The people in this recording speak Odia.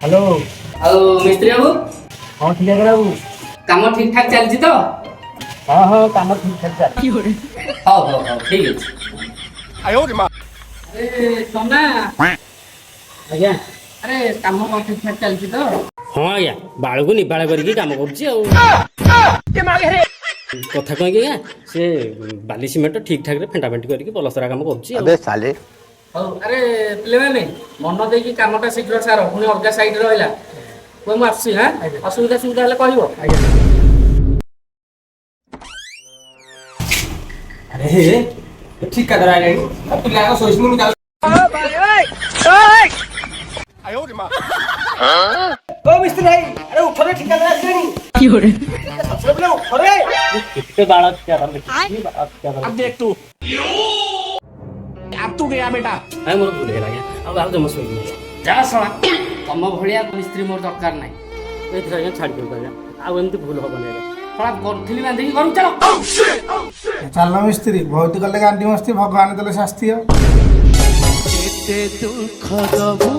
हेलो ଆଉ ମିସ୍ତ୍ରୀ ବାବୁ हाँ ठीक है बाबू। କାମ ଠିକ ଠାକ ଚାଲିଛି ତ? हाँ हाँ काम ठीक ठाक चल। ହଉ ହଉ ହଉ ଠିକ ଅଛି। ଆରେ ତମେ ଆଜ୍ଞା ଆରେ କାମ କଣ ଠିକ ଠାକ ଚାଲିଛି ତ? ହଁ ଆଜ୍ଞା ବାଳକୁ ନିବାଳ କରିକି କାମ କରୁଛି ଆଉ କଥା କହିକି ଆଜ୍ଞା ସେ ବାଲି ସିମେଣ୍ଟ ଠିକ ଠାକରେ ଫେଣ୍ଟା ଫେଣ୍ଟି କରିକି ପଲସ୍ତରା କାମ କରୁଛି ଆଉ ହଉ ଆରେ ପିଲାମାନେ ମନ ଦେଇକି କାମଟା ଶୀଘ୍ର ସାର ପୁଣି ଅଲଗା ସାଇଡ୍ ରହିଲା। କୁହ ମୁଁ ଆସୁଛି ହାଁ ଅସୁବିଧା ସୁବିଧା ହେଲେ କହିବ। अरे ठीक कर रहा है अब तू लागा सोच में जाओ ओ मिस्त्री भाई अरे उठो रे ठीक कर रहा है सबसे पहले उठो रे कितने बाल क्या था अब देख तू अब तू गया बेटा ହଁ ମୋର ଭୁଲ ହେଇଗଲା ଆଜ୍ଞା ଆଉ ଜମା ଶୋଇନି ଯା ଶଳା ତମ ଭଳିଆ ମିସ୍ତ୍ରୀ ମୋର ଦରକାର ନାହିଁ। ଏଇଥିରେ ଆଜ୍ଞା ଛାଡ଼ି ଦିଅନ୍ତୁ ଆଜ୍ଞା ଆଉ ଏମିତି ଭୁଲ ହବନି ଆଜ୍ଞା ଶଳା ଗଣ୍ଠିଲି ବାନ୍ଧିକି ଘରକୁ ଚାଲ। ଚାଲ ମିସ୍ତ୍ରୀ ବହୁତ କଲେ ଗାଣ୍ଡି ମସ୍ତି ଭଗବାନ ଦେଲେ ଶାସ୍ତି। କେତେ ଦୁଃଖ ଦବୁ